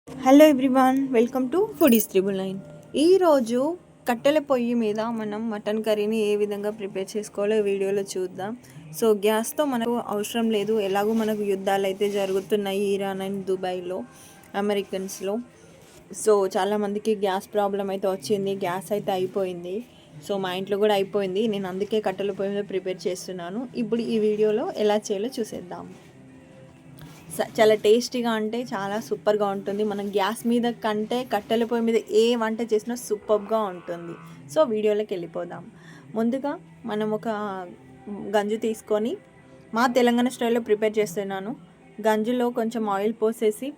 Hello everyone, welcome to foodies 999. ఈరోజు కట్టెల పొయ్యి మీద మనం మటన్ కర్రీని ఏ విధంగా ప్రిపేర్ చేసుకోవాలో వీడియోలో చూద్దాం. సో గ్యాస్తో మనకు అవసరం లేదు. ఎలాగో మనకు యుద్ధాలు అయితే జరుగుతున్నాయి ఇరాన్ అండ్ దుబాయ్లో, అమెరికన్స్లో. సో చాలామందికి గ్యాస్ ప్రాబ్లం అయితే వచ్చింది, గ్యాస్ అయితే అయిపోయింది. సో మా ఇంట్లో కూడా అయిపోయింది. నేను అందుకే కట్టెల పొయ్యి మీద ప్రిపేర్ చేస్తున్నాను. ఇప్పుడు ఈ వీడియోలో ఎలా చేయాలో చూసేద్దాం. చాలా టేస్టీగా, అంటే చాలా సూపర్గా ఉంటుంది. మనం గ్యాస్ మీద కంటే కట్టెల పొయ్యి మీద ఏ వంట చేసినా సూపర్గా ఉంటుంది. సో వీడియోలోకి వెళ్ళిపోదాం. ముందుగా మనం ఒక గంజు తీసుకొని, మా తెలంగాణ స్టైల్లో ప్రిపేర్ చేస్తున్నాను. గంజులో కొంచెం ఆయిల్ పోసేసి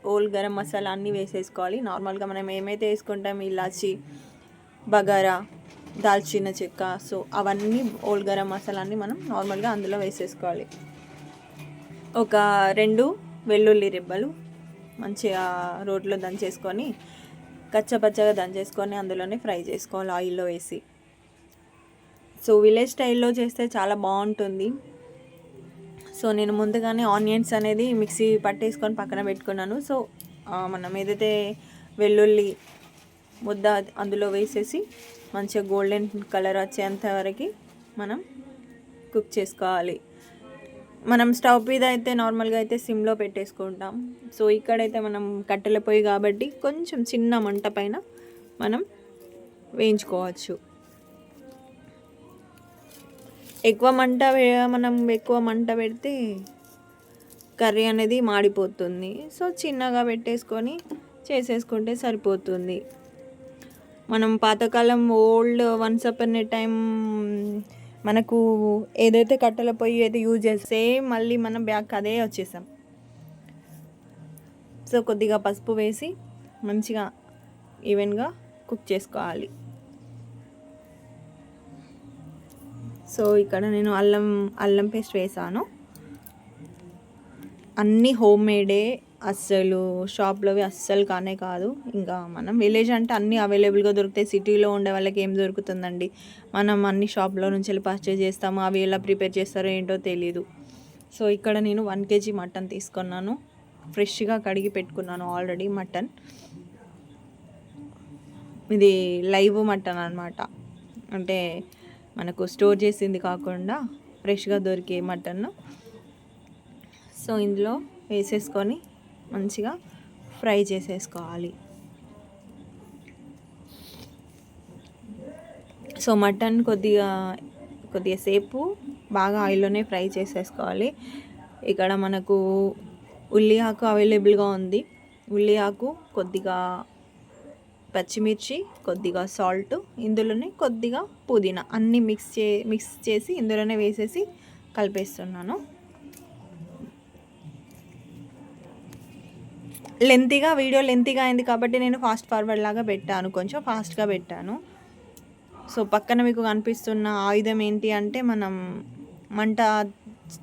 హోల్ గరం మసాలా అన్నీ వేసేసుకోవాలి. నార్మల్గా మనం ఏమైతే వేసుకుంటాం, ఇలాచి, బగారా, దాల్చిన చెక్క, సో అవన్నీ హోల్ గరం మసాలా అన్నీ మనం నార్మల్గా అందులో వేసేసుకోవాలి. ఒక 2 వెల్లుల్లి రెబ్బలు మంచిగా రోట్లో దంచేసుకొని, కచ్చపచ్చగా దంచేసుకొని అందులోనే ఫ్రై చేసుకోవాలి ఆయిల్లో వేసి. సో విలేజ్ స్టైల్లో చేస్తే చాలా బాగుంటుంది. సో నేను ముందుగానే ఆనియన్స్ అనేది మిక్సీ పట్టేసుకొని పక్కన పెట్టుకున్నాను. సో మనం ఏదైతే వెల్లుల్లి ముద్ద అందులో వేసేసి మంచిగా గోల్డెన్ కలర్ వచ్చేంత వరకు మనం కుక్ చేసుకోవాలి. మనం స్టవ్ మీద అయితే నార్మల్గా అయితే సిమ్లో పెట్టేసుకుంటాం. సో ఇక్కడైతే మనం కట్టెల పొయ్యి కాబట్టి కొంచెం చిన్న మంట పైన మనం వేయించుకోవచ్చు. ఎక్కువ మంట పెడితే కర్రీ అనేది మాడిపోతుంది. సో చిన్నగా పెట్టేసుకొని చేసేసుకుంటే సరిపోతుంది. మనం పాతకాలం ఓల్డ్ వన్స్ అపాన్ ఏ టైం మనకు ఏదైతే కట్టెల పొయ్యి అయితే యూజ్ చేస్తే మళ్ళీ మనం బ్యాక్ అదే వచ్చేసాం. సో కొద్దిగా పసుపు వేసి మంచిగా ఈవెన్గా కుక్ చేసుకోవాలి. సో ఇక్కడ నేను అల్లం పేస్ట్ వేసాను. అన్నీ హోమ్ మేడే, అస్సలు షాప్లోవి అస్సలు కానే కాదు. ఇంకా మనం విలేజ్ అంటే అన్నీ అవైలబుల్గా దొరుకుతాయి. సిటీలో ఉండే వాళ్ళకి ఏం దొరుకుతుందండి? మనం అన్ని షాప్లో నుంచి వెళ్ళి పర్చేజ్ చేస్తాము. అవి ఎలా ప్రిపేర్ చేస్తారో ఏంటో తెలీదు. సో ఇక్కడ నేను 1 kg మటన్ తీసుకున్నాను. ఫ్రెష్గా కడిగి పెట్టుకున్నాను ఆల్రెడీ మటన్. ఇది లైవ్ మటన్ అనమాట, అంటే మనకు స్టోర్ చేసింది కాకుండా ఫ్రెష్గా దొరికే మటన్. సో ఇందులో వేసేసుకొని మంచిగా ఫ్రై చేసేసుకోవాలి. సో మటన్ కొద్దిగా సేపు బాగా ఆయిల్లోనే ఫ్రై చేసేసుకోవాలి. ఇక్కడ మనకు ఉల్లి ఆకు అవైలబుల్గా ఉంది. ఉల్లి ఆకు, కొద్దిగా పచ్చిమిర్చి, కొద్దిగా సాల్ట్, ఇందులోనే కొద్దిగా పుదీనా అన్నీ మిక్స్ చేసి ఇందులోనే వేసేసి కలిపేస్తున్నాను. వీడియో లెంతీగా అయింది కాబట్టి నేను ఫాస్ట్ ఫార్వర్డ్ లాగా పెట్టాను, కొంచెం ఫాస్ట్గా పెట్టాను. సో పక్కన మీకు కనిపిస్తున్న ఆయుధం ఏంటి అంటే, మనం మంట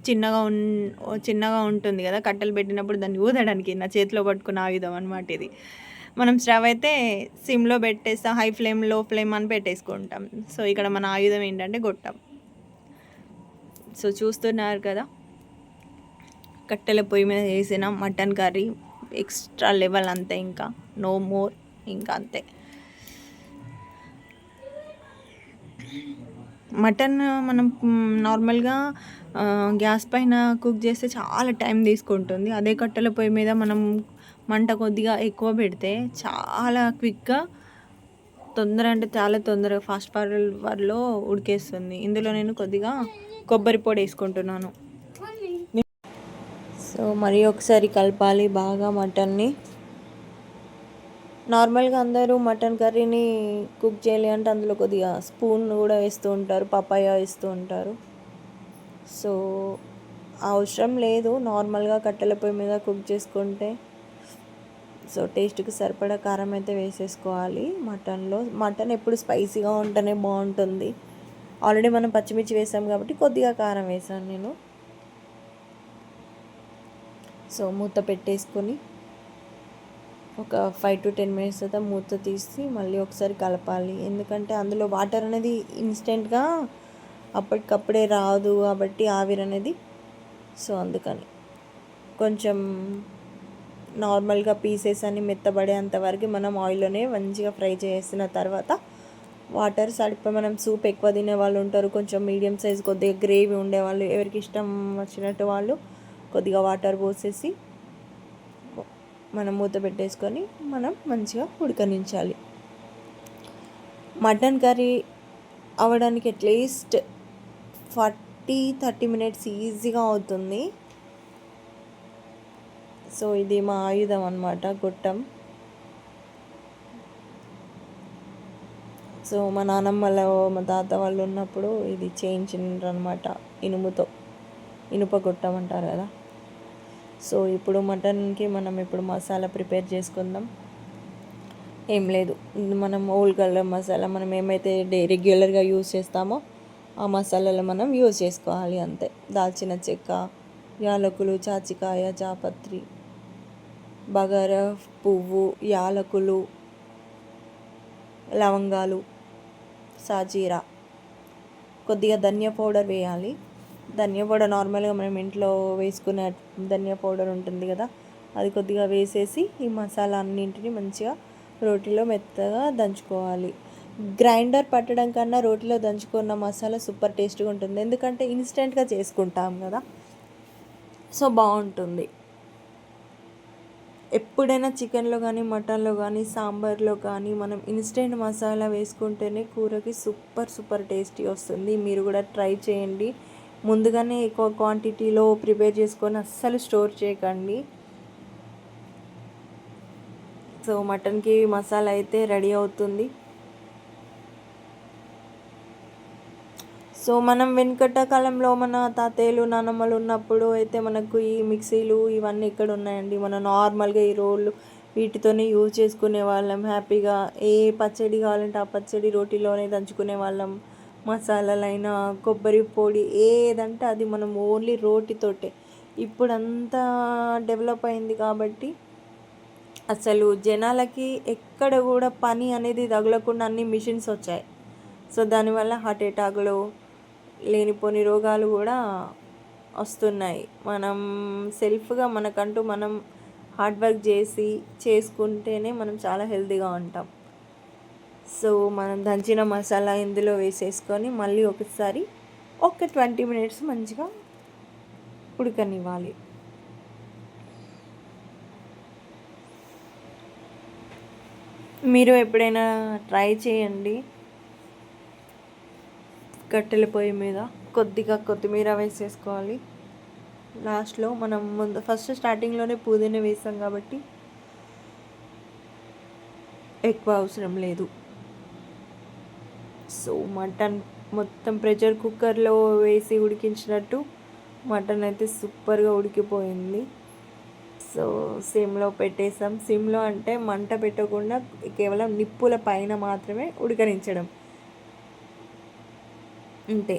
చిన్నగా ఉంటుంది కదా కట్టెలు పెట్టినప్పుడు, దాన్ని ఊదడానికి నా చేతిలో పట్టుకున్న ఆయుధం అనమాట ఇది. మనం స్టవ్ అయితే సిమ్లో పెట్టేస్తాం, హై ఫ్లేమ్, లో ఫ్లేమ్ అని పెట్టేసుకుంటాం. సో ఇక్కడ మన ఆయుధం ఏంటంటే గొట్టం. సో చూస్తున్నారు కదా, కట్టెల పొయ్యి మీద వేసిన మటన్ కర్రీ ఎక్స్ట్రా లెవెల్, అంతే, ఇంకా నో మోర్, ఇంకా అంతే. మటన్ మనం నార్మల్గా గ్యాస్ పైన కుక్ చేస్తే చాలా టైం తీసుకుంటుంది. అదే కట్టెల పొయ్యి మీద మనం మంట కొద్దిగా ఎక్కువ పెడితే చాలా క్విక్గా, అంటే చాలా తొందరగా ఫాస్ట్ ఫార్వర్డ్లో ఉడికేస్తుంది. ఇందులో నేను కొద్దిగా కొబ్బరి పొడి వేసుకుంటున్నాను. సో మరి ఒకసారి కలపాలి బాగా మటన్ని. నార్మల్గా అందరూ మటన్ కర్రీని కుక్ చేయాలి అంటే అందులో కొద్దిగా స్పూన్ కూడా వేస్తూ ఉంటారు, పపాయ వేస్తూ ఉంటారు. సో అవసరం లేదు, నార్మల్గా కట్టెల పొయ్యి మీద కుక్ చేసుకుంటే. సో టేస్ట్కి సరిపడా కారం అయితే వేసేసుకోవాలి మటన్లో. మటన్ ఎప్పుడు స్పైసీగా ఉంటేనే బాగుంటుంది. ఆల్రెడీ మనం పచ్చిమిర్చి వేసాం కాబట్టి కొద్దిగా కారం వేసాను నేను. సో మూత పెట్టేసుకొని ఒక 5 to 10 minutes తర్వాత మూత తీసి మళ్ళీ ఒకసారి కలపాలి. ఎందుకంటే అందులో వాటర్ అనేది ఇన్స్టెంట్గా అప్పటికప్పుడే రాదు కాబట్టి ఆవిరి అనేది. సో అందుకని కొంచెం నార్మల్గా పీసెస్ అన్ని మెత్తబడేంత వరకు మనం ఆయిల్లోనే మంచిగా ఫ్రై చేసిన తర్వాత వాటర్ సరిపోయి, మనం సూప్ ఎక్కువ తినే వాళ్ళు ఉంటారు, కొంచెం మీడియం సైజ్ కొద్దిగా గ్రేవీ ఉండేవాళ్ళు, ఎవరికి ఇష్టం వచ్చినట్టు వాళ్ళు కొద్దిగా వాటర్ పోసేసి మనం మూత పెట్టేసుకొని మనం మంచిగా ఉడకనించాలి. మటన్ కర్రీ అవ్వడానికి అట్లీస్ట్ 30 మినిట్స్ ఈజీగా అవుతుంది. సో ఇది మా ఆయుధం అన్నమాట, గొట్టం. సో మా నానమ్మలో మా తాత వాళ్ళు ఉన్నప్పుడు ఇది చేయించినారు అనమాట, ఇనుప గొట్టం అంటారు కదా. సో ఇప్పుడు మటన్కి మనం ఇప్పుడు మసాలా ప్రిపేర్ చేసుకుందాం. ఏం లేదు, మనం ఓల్ గరం మసాలా మనం ఏమైతే రెగ్యులర్గా యూజ్ చేస్తామో ఆ మసాలాలు మనం యూజ్ చేసుకోవాలి అంతే. దాల్చిన చెక్క, యాలకులు, చాచికాయ, జాపత్రి, బగారా పువ్వు, యాలకులు, లవంగాలు, సాజీరా, కొద్దిగా ధనియా పౌడర్ వేయాలి. ధనియా పౌడర్ నార్మల్గా మనం ఇంట్లో వేసుకునే ధనియా పౌడర్ ఉంటుంది కదా, అది కొద్దిగా వేసేసి ఈ మసాలా అన్నింటినీ మంచిగా రోటిలో మెత్తగా దంచుకోవాలి. గ్రైండర్ పట్టడం కన్నా రోటిలో దంచుకున్న మసాలా సూపర్ టేస్ట్గా ఉంటుంది, ఎందుకంటే ఇన్స్టెంట్గా చేసుకుంటాం కదా, సో బాగుంటుంది. ఎప్పుడైనా చికెన్లో కానీ మటన్లో కానీ సాంబార్లో కానీ మనం ఇన్స్టెంట్ మసాలా వేసుకుంటేనే కూరకి సూపర్ టేస్టీ వస్తుంది. మీరు కూడా ట్రై చేయండి. ముందుగానే ఎక్కువ క్వాంటిటీలో ప్రిపేర్ చేసుకొని అస్సలు స్టోర్ చేయకండి. సో మటన్కి మసాలా అయితే రెడీ అవుతుంది. సో మనం వెనుకట కాలంలో మన తాతయ్యలు నానమ్మలు ఉన్నప్పుడు అయితే మనకు ఈ మిక్సీలు ఇవన్నీ ఇక్కడ ఉన్నాయండి. మనం నార్మల్గా ఈ రోళ్ళు వీటితోనే యూజ్ చేసుకునే వాళ్ళం హ్యాపీగా. ఏ పచ్చడి కావాలంటే ఆ పచ్చడి రోటీలోనే దంచుకునే వాళ్ళం. మసాలాలైనా కొబ్బరి పొడి ఏదంటే అది మనం ఓన్లీ రోటితోటే. ఇప్పుడు అంతా డెవలప్ అయింది కాబట్టి అసలు జనాలకి ఎక్కడ కూడా పని అనేది తగలకుండా అన్ని మిషన్స్ వచ్చాయి. సో దానివల్ల హార్ట్ అటాక్లు, లేనిపోని రోగాలు కూడా వస్తున్నాయి. మనం సెల్ఫ్గా మనకంటూ మనం హార్డ్ వర్క్ చేసి చేసుకుంటేనే మనం చాలా హెల్తీగా ఉంటాం. సో మనం దంచిన మసాలా ఇందులో వేసేసుకొని మళ్ళీ ఒకసారి ఒక 20 మినిట్స్ మంచిగా ఉడకనివ్వాలి. మీరు ఎప్పుడైనా ట్రై చేయండి. కట్టెల పొయ్యి మీద కొద్దిగా కొత్తిమీర వేసేసుకోవాలి. లాస్ట్లో మనం ఫస్ట్ స్టార్టింగ్లోనే పుదీనా వేసాం కాబట్టి ఎక్కువ అవసరం లేదు. సో మటన్ మొత్తం ప్రెషర్ కుక్కర్లో వేసి ఉడికించినట్టు మటన్ అయితే సూపర్గా ఉడికిపోయింది. సో సిమ్లో పెట్టేసాం. సిమ్లో అంటే మంట పెట్టకుండా కేవలం నిప్పుల పైన మాత్రమే ఉడకనించడం అంతే.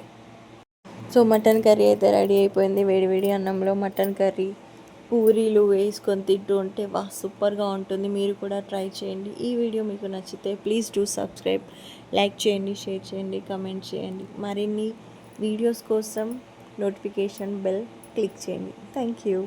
సో మటన్ కర్రీ అయితే రెడీ అయిపోయింది. వేడివేడి అన్నంలో మటన్ కర్రీ పూరీలు వేసుకొని తింటూ ఉంటే సూపర్గా ఉంటుంది. మీరు కూడా ట్రై చేయండి. ఈ వీడియో మీకు నచ్చితే ప్లీజ్ డూ సబ్స్క్రైబ్, లైక్ చేయండి, షేర్ చేయండి, కమెంట్ చేయండి. మరిన్ని వీడియోస్ కోసం నోటిఫికేషన్ బెల్ క్లిక్ చేయండి. Thank you.